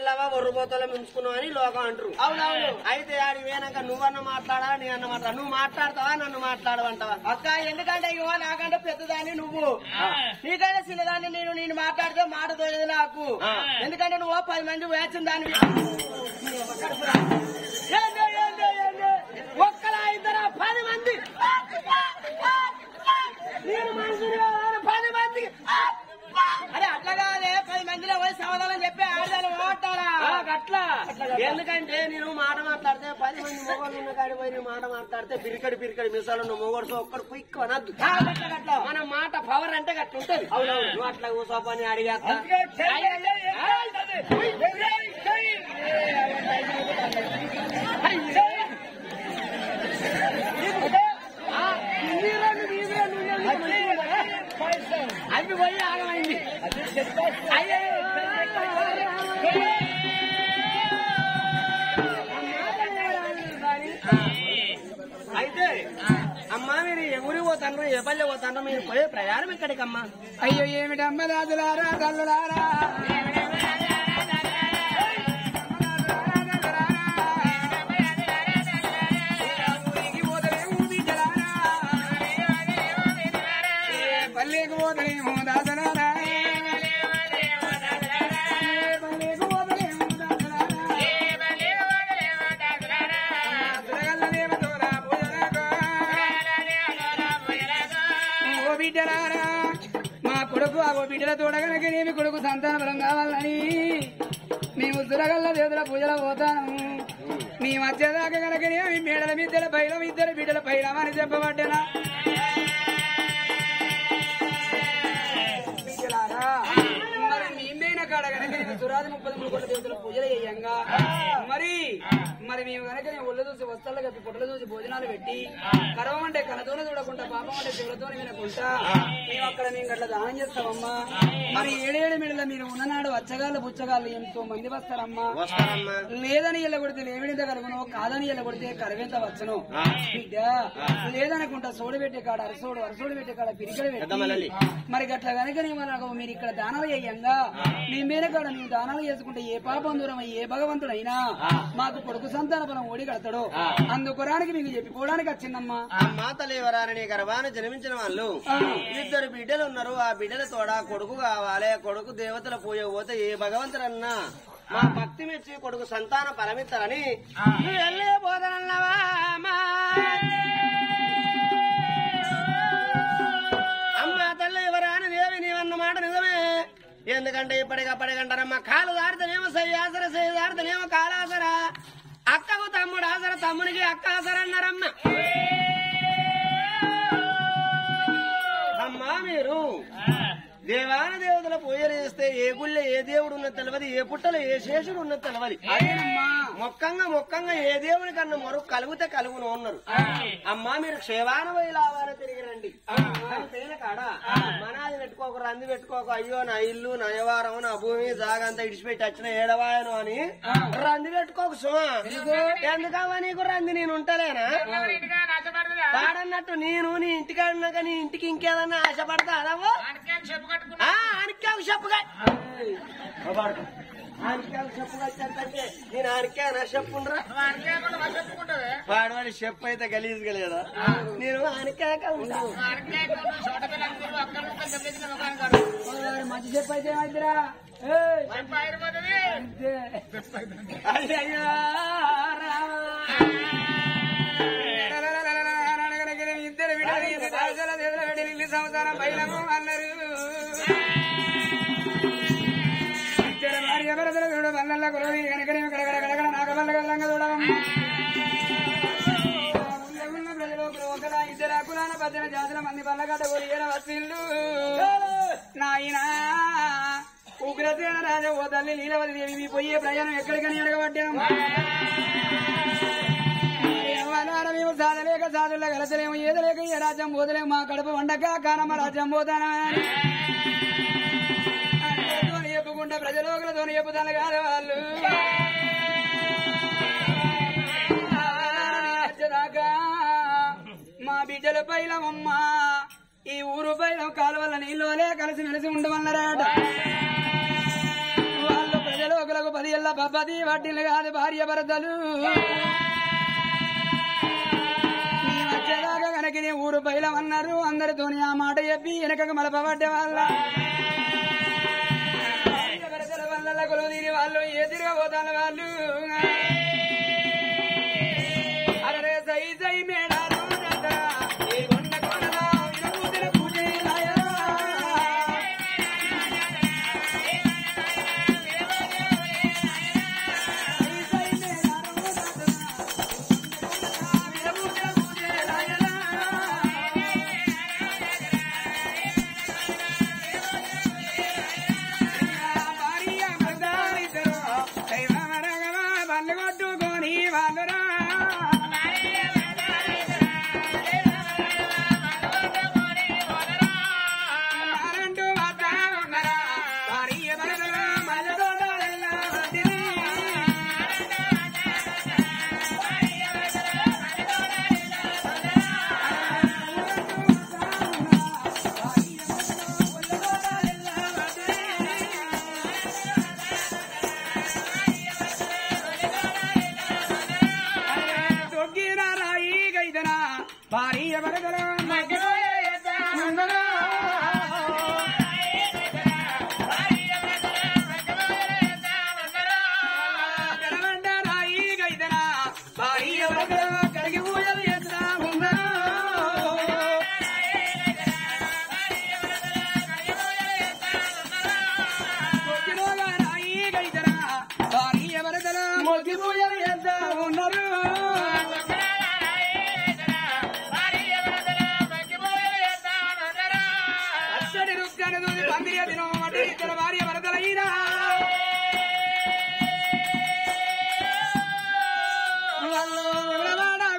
తెల్లవా ఒర్రుబోతలో మించుకున్నావు అని లోకం అంటారు. అవునవును. అయితే ఆడి పోయినాక నువ్వన్న మాట్లాడా నీ అన్న మాట్లాడ నువ్వు మాట్లాడతావా నన్ను మాట్లాడమంటావా? అక్క ఎందుకంటే ఇగో నాకంటే పెద్దదాన్ని నువ్వు, నీకంటే చిన్నదాన్ని నేను మాట్లాడితే మాట తోలేదు నాకు. ఎందుకంటే నువ్వు 10 మంది వేసిన దాన్ని ఒక్కలా ఇద్దరా 10 మంది నేను మనుషులు 10 మందికి అరే అట్లా కాదే 10 మందిలో పోయి సమాధానం చెప్పి ఆడదాన్ని మాట్లాడా అట్లా. ఎందుకంటే నేను మాట మాట్లాడితే 10 మంది మొగోళ్ళు ఉన్న కాడి పోయి మాట మాట్లాడితే పిరికడి మిసాలు ఉన్న మొగోడు ఒక్కడు క్విక్ అనద్దు. మన మాట పవర్ అంటే గట్ల ఉంటది. నువ్వు అట్లా కూసోపని అడిగేస్తా అవి పోయి ఆగమైంది. అయితే అమ్మా మీరు ఎవరికి పోతాను ఏ పల్లె పోతాను మీరు పోయే ప్రయాణం ఎక్కడికమ్మా? అయ్యో ఏమిటమ్మ రాజులారా తల్లులారా పల్లెకు పోతలేము దాసరారా బిడ్డలారా మా కొడుకు ఆ బిడ్డల తోడగనక నేమి కొడుకు సంతాన బలం కావాలని మేము సురగల్ల దేవతల పూజలో పోతాను. మేము వచ్చేదాకా కనుకనేమి మేడల మిద్దెల పైలం 2 బిడ్డల పైలం అని చెప్పబడ్డనా. మరి మేమైన కాడ కనుక నేను సురాది 33 కోట్ల దేవతల పూజలు చేయంగా మరి మేము కనుక ఒళ్ళు చూసి వస్తాలు కప్పి పొట్టలు చూసి భోజనాలు పెట్టి కరవం అంటే కనతోనే చూడకుండా పాపం అంటే చెవులతోనే వినకుండా మేము అక్కడ మేము గట్ల దానం చేస్తామమ్మా. మరి 7 మిడల మీరు ఉన్ననాడు అచ్చగాళ్ళు బుచ్చగాళ్ళు ఎంతో మంది వస్తారమ్మా. లేదని ఎల్ల కొడితే లేవిడింత కలుగును, కాదని ఎల్ల కొడితే కరవెంత వచ్చను బిడ్డ. లేదనుకుంటా సోడు పెట్టే కాడ అరసోడు పెట్టే కాడ పిరికలు పెట్టి మరి గట్ల కనుక మీరు ఇక్కడ దానాలు చేయంగా మేమేన కాడ మేము దానాలు చేసుకుంటే ఏ పాపం దూరం ఏ భగవంతుడైనా మాకు కొడుకు సంతాన బలం ఓడి కడతాడు. అందుకోరానికి మీకు చెప్పిపోవడానికి వచ్చిందమ్మా. అమ్మా తల్లివరాని గర్భాన్ని జన్మించిన వాళ్ళు 2 బిడ్డలు ఉన్నారు. ఆ బిడ్డల తోడ కొడుకు కావాలి. కొడుకు దేవతల పూజ పోతే ఏ భగవంతుడన్నా మా భక్తి మెచ్చి కొడుకు సంతాన పరమిస్తారని నువ్వు వెళ్ళే పోతానన్నావా అమ్మా తల్లివరాని దేవి నీవన్న మాట నిజమే. ఎందుకంటే ఇప్పటికప్పటికంటారమ్మా కాలు దారితేనేమో సయ్యాసర సై దారితేనేమో కాలాసర, అక్కకు తమ్ముడు ఆసర తమ్మునికి అక్క ఆసర అన్నారమ్మా. అమ్మా మీరు దేవాన దేవతల పూజలు చేస్తే ఏ గుళ్ళో ఏ దేవుడు ఉన్నది తెలియదు, ఏ పుట్టలో ఏ శేషుడు ఉన్నది తెలియదు. మొక్కంగా ఏ దేవుని కన్నా మరొక కలిగితే కలుగును ఉన్నారు. అమ్మా మీరు క్షేవాన పోయి లావాన తిరిగిరండి. తేన కాడ మనాది పెట్టుకోక రంది పెట్టుకోక అయ్యో నా ఇల్లు నా వ్యవహారం నా భూమి జాగంతా ఇడిచిపెట్టి వచ్చిన ఏడవాయను అని రంది పెట్టుకోక సుమా. ఎందుకమ్మా నీకు రంది నేను ఉంటలేనా పాడన్నట్టు నేను నీ ఇంటికాడినాక నీ ఇంటికి ఇంకేదన్నా ఆశపడతా అదవ్వ ఆనికాకు చెప్పుగా ఆనికాకు చెప్పుగా నేను ఆనికా చెప్పుండ్రా వాడి చెప్పు అయితే గలీజ్గా లేదా నేను ఆనికాక మంచి చెప్పు అయితే ఏమైందిరా అయ్యో సంవత్సరం బయలము అన్నారు. చూడ బల్ల కురవి కనుకనే కడగడ నాగబల్ల చూడవమ్మ. ఉన్న ప్రజలు ఒకలా 2 కులాన 18 జాతుల మంది బల్లగడ్డ కోరి 7 వస్తువులు నాయన ఉగ్రసేన రాజా ఓ తల్లి లీలవతి దేవి మీ పోయే ప్రయాణం ఎక్కడికని అడగబడ్డాం. మేము సాధలేక సాధుల్లో కలసలేము ఏదలేక ఏ రాజ్యం పోతలేము మా కడుపు వండక కానమ్మ రాజ్యం పోతానా చెప్పుకుంటే ప్రజలోకులతో చెప్పుతాను కాదు వాళ్ళు. మా బిడ్డల పైలమమ్మ ఈ ఊరు పైలం కాలువల్ల నీళ్ళు కలిసి మెలిసి ఉండమన్నారాట. వాళ్ళు ప్రజలు లోకులకు 10 ఏళ్ల పబ్బది వడ్డీలు కాదు భార్య భర్తలు నీ వచ్చేదాకా కనుక నీ ఊరు బయలమన్నారు అందరితోని ఆ మాట చెప్పి వెనకకు మలపబడ్డే వాళ్ళ భార్య భర్తల వల్ల కొలు తీరి వాళ్ళు ఎదురుపోతాను వాళ్ళు అరే సై సై మేడారు భార్య భర్తల కరిగి పూజలు చేస్తా భార్య భర్తల మొగ్గి పూజలు చేస్తా ఉన్నారు భార్య భర్తలైనా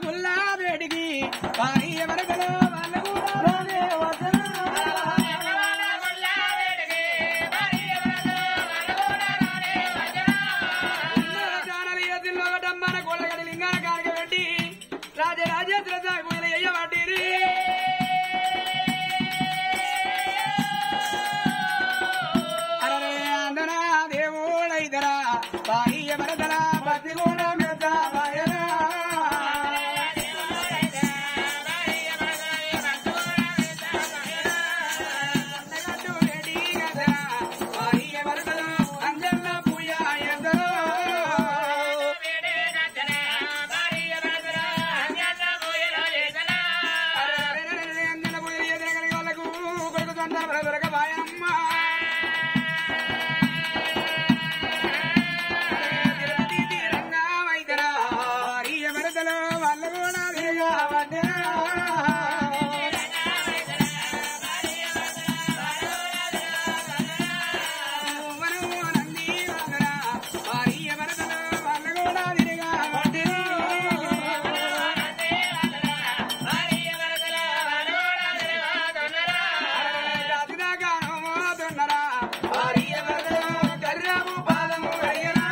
గుల్లాబేటికి భార్య భర్తలు వాళ్ళు కూడా కొల్లగడి లింగాల కారక పెట్టి రాజరాజేశ్వర సాగులు అయ్యబట్టిరి భార్య భర్తల భక్తి కూడా మెత్త భార్య భర్తలు అందన్న పూజ ఎందరో అందన్న పూజ ఎదురగలిగే వాళ్ళకు కొడుకు సంతానం దొరక భాయమ్మ వాళ్ళు కూడా భార్య భర్తలు వాళ్ళు కూడా తిరిగా పోతున్నారా భార్య భర్తలు కర్రము పాదము అయ్యరా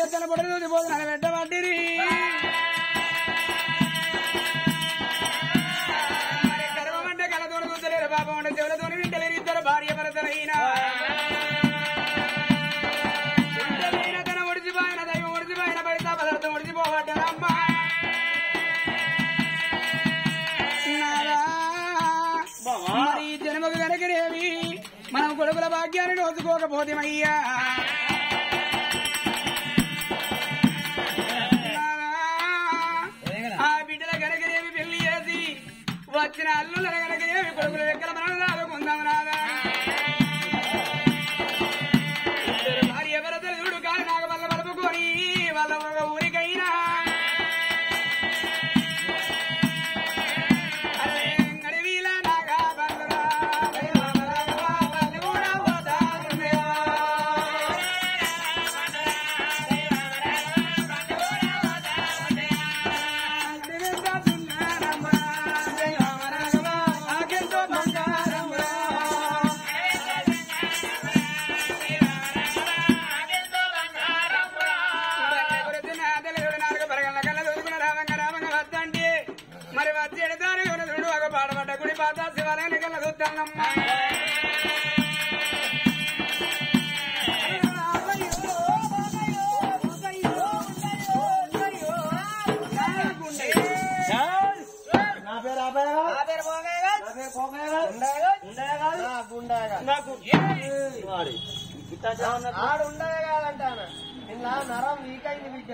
ఎత్తన పొడలు భోజనాలు పెట్టబట్టిరి గర్వమంటే కలతోడు కూర్చలేరు పాపం అంటే చెవులతో వింటలేరు ఇద్దరు భార్య భర్తలైనా తన ఒడిచిపోయిన దైవం ఒడిచిపోయిన బయట పదార్థం ఒడిచిపోవద్దమ్మ మరి జన్మకు కనుకనేవి మనం కొడుకుల భాగ్యాన్ని నోచుకోకపోతేమయ్యా వచ్చిన అల్లుల కనుకనేమి కొడుకులు ఎక్కడ మనం లాగుకుందాం రాదా భార్య భర్తలు చూడు కాని నాకు వల్ల పలుపుకొని వాళ్ళ ఒక ఊరికైనా అడవిలా నాగా చూస్తానమ్మా ఆడుండగాలంటాను ఇలా నరం వీక్ అయింది బిడ్డ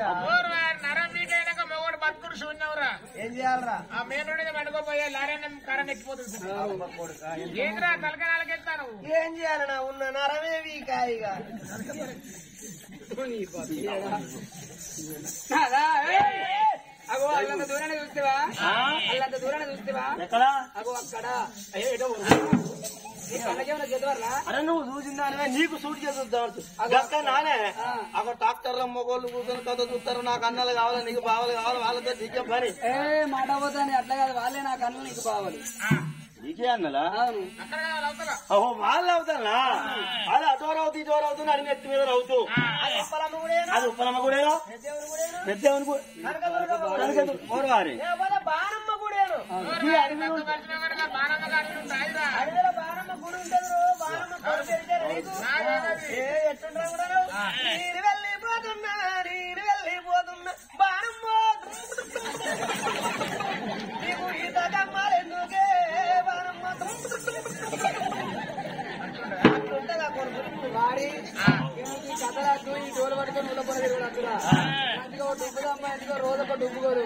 నరం వీక్ అయినాక మగోడు బతుకుడు శూన్యవరా ఏం చేయాలరా ఆ మెయిన్ రోడ్ పడుకోపోయే లారీ కరెంట్ ఎక్కిపోతుంది ఏంద్రా తలకనాలకి ఎత్తాను ఏం చేయాలన్నా ఉన్న నరమే వీక్ ఇక అగో అల్లంత దూరాన్ని చూస్తేవా అల్లంత దూరాన్ని చూస్తేవా ఎక్కడా అగో అక్కడ కళ్ళకేమన్నా చదవర్లా అరే నువ్వు చూసిందానే నీకు సూట్ చేద్దాం నానే అక్కడ డాక్టర్ మొగోళ్ళు కూర్చొని కథ చూస్తారు నాకు అన్నలు కావాలి నీకు బావలు కావాలి వాళ్ళతో నీకే పని మాట పోతాని అట్లా కాదు వాళ్ళే నా కన్ను నీకు కావాలి నీకే అన్నలా అవును ఓహో వాళ్ళు అవుతానా అది అటోరు అవుతూ ఇటోరు అవుతుంది అది నెత్తి మీద అవుతూ అది ఉప్పలమ్మ కూడా పెద్దవారి బాణమ్మ కూడా నేను వెళ్ళిపోతున్నా బాణమ్మ నీకు ఈత కమ్మాలెందుకే బాణమ్మ అట్లుంటగా కొడుకు వాడి కథలకు ఈ డోలు పట్టుకొని ఉల్లపడదు మంచిగా డుబ్బులు అమ్మాయి ఎందుకో రోజు ఒక డుబ్బుకోరు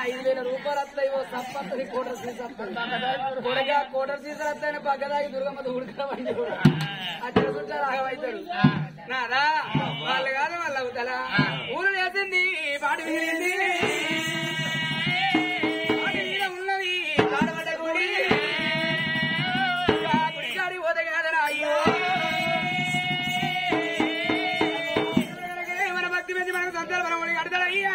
5,000 రూపాయలు వస్తాయి ఓ తప్పని కోటర్ సీజన్ వస్తాయి కోటర్ సీజన్ వస్తాయని పక్కదాగి దుర్గమ్మ ఉడకమండి కూడా ఆ తెలుసుంటే రాగమవుతాడు నారా వాళ్ళు కాదు వాళ్ళు అవుతారా ఊరు వేసింది పాటి మిగిలింది పాటి మీద ఉన్నది పాడబడ్డ గుడి గుడికాడి పోతే కాదరా అయ్యో మన భక్తి పెంచి మనకు సంతానం మనం ఒడికి అడతాడయ్యా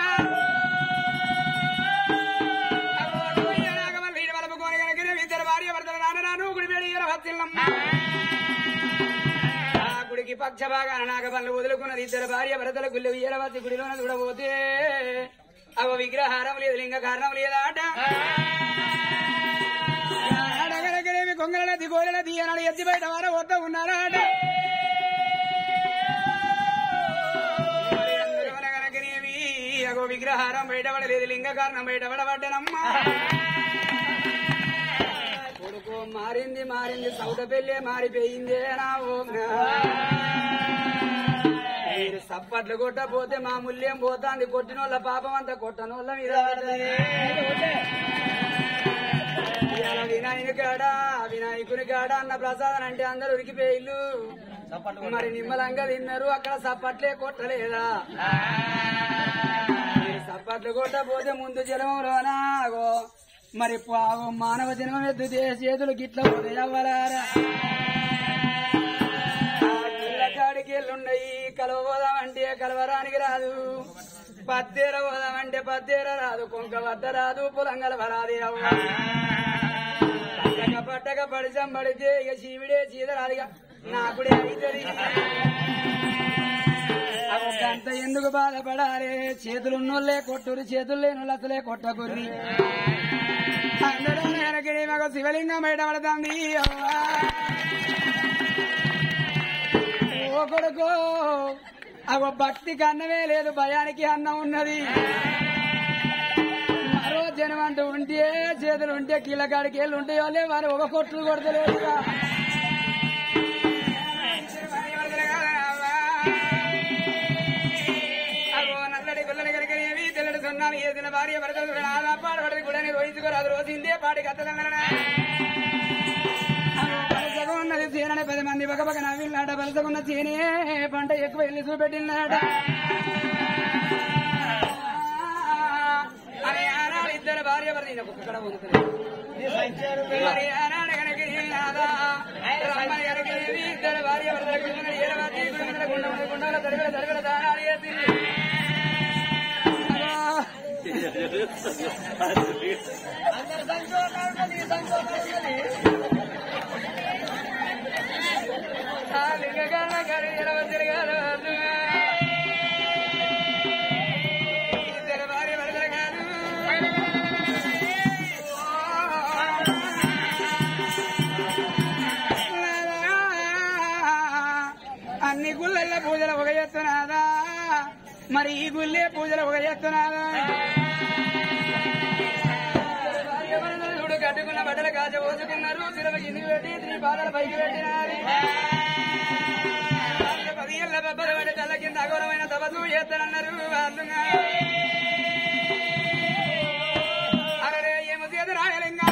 గుడికి పక్ష భాగాన నాగపల్లి వదులుకున్నది ఇద్దరు భార్య భరతల గుళ్ళు వీరవతి గుడిలోన చూడబోతే అవ విగ్రహారం లేదు లింగ కారణం లేదాట అడగలగలేమి కొంగల దిగోల తీయనాడు ఎత్తి బయట వార వద్ద ఉన్నారాట కనుకనేమి అగో విగ్రహారం బయటపడలేదు లింగ కారణం బయటపడబడ్డనమ్మా కొడుకు మారింది సౌద పెళ్ళే మారిపోయిందే నా మీరు సప్పట్లు కొట్టపోతే మా మూల్యం పోతాంది కొట్టినోళ్ళ పాపం అంతా కొట్టనోళ్ళ మీద వినాయకుని కాడ అన్న ప్రసాదం అంటే అందరు ఉరికిపోయిల్లు మరి నిమ్మలంగా తిన్నారు అక్కడ సప్పట్లే కొట్టలేదా సప్పట్లు కొట్టపోతే ముందు జలంలోనాగో మరి మానవ జన్మం ఎద్దుతే చేతులు గిట్ల అవ్వరారా కాడికి వెళ్ళుండయి కలవదామంటే కలవరానికి రాదు పత్తేర పోదామంటే పత్తేర రాదు కొంక వద్ద రాదు పొలంగల వరాది అవ్వ పట్టక పడిసం పడితే ఇక శివుడే చీదరాదిగా నాకుడే అయితే అంత ఎందుకు బాధపడారే చేతులున్నోళ్లే కొట్టురు చేతులు లేని అసలే కొట్టకుర్రి అందరూ వెనకనే మాకు శివలింగం బయట పడుతుంది ఓ కొడుకో అగో భక్తికి అన్నమే లేదు భయానికి అన్నం ఉన్నది మరో జనం అంటూ ఉంటే చేతులు ఉంటే కీళ్ళకాడికి వెళ్ళి ఉంటాయో లే వారు ఒక కొట్లు కొడతలేదుగా నల్లడి గుల్లని కనుకనేవి తెల్లడి సున్నాలు వేసిన భార్య భరతలు పాడబడి కూడా రోహించుకోరాదు రోజుందే పాటి కత్తదన్న ఉన్నది చీనని 10 మంది పక్క నవ్వినాడ పలసకున్న చీనే పంట ఎక్కువ వెళ్ళి చూపెట్టినాడ అని ఆనాడు ఇద్దరు భార్య భర్త ఒక్కడ మరి ఆనాడు కనుక రమ్మని కనుక ఇద్దరు భార్య భర్త గుండాల తరగడ దానాలు చేసి అందరు సంచోకాలి లింగగాల గారి ఎలా తిరగారు ఇద్దరు భార్య భర్తలు కాదు పూజలు ఒక ఎత్తునాదా మరి ఈ గుళ్ళే పూజలు ఒక ఎత్తునాదా చూడు కట్టుకున్న బట్టలు కాచ పోసుకున్నారు సిరవ కిందికి పెట్టి 3 పాదాలు పైకి పెట్టినారు 10 ఏళ్ళ బొబ్బలు పడి తల కింద అఘోరమైన తపస్సు చేస్తానన్నారు అరే ఏమో చేదు రాయలింగా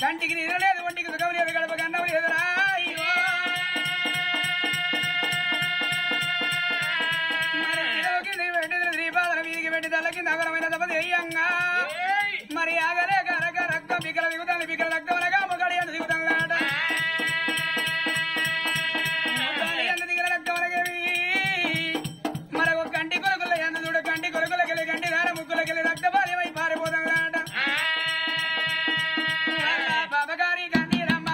కంటికి నిద్రలేదు ఒంటికి సుఖం లేదు గడప గండం లేదురా శ్రీపాదన వీధికి పెట్టి తల్లకి నగరమైన తపది అయ్యంగా మరి ఆగరే కరక రక్తం బిక్కల దిగుతాను బిక్కల రక్తం అనగా ఒకటి అంత దిగుతాడు దిగిన రక్తం అనగవి మరొక కంటి కొరకుల ఎంత చూడు కంటి కొరకులకెళ్ళి కంటి దార ముక్కులకెళ్ళి రక్తపాలమై పారిపోతాడు బాబగారి గండి రమ్మ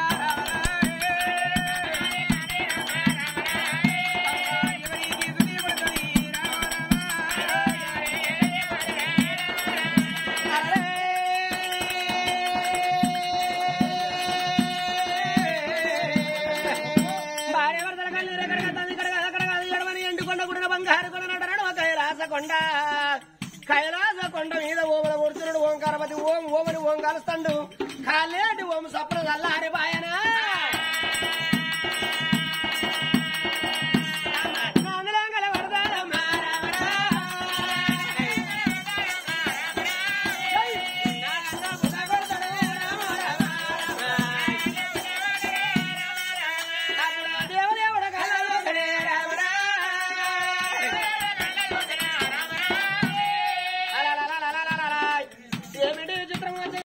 కైలాస కొండ మీద ఓమల కూర్చున్నాడు ఓంకారపతి ఓం ఓమని ఓం కలుస్తాడు కాలేటి ఓం సప్న చల్లారి బాయనా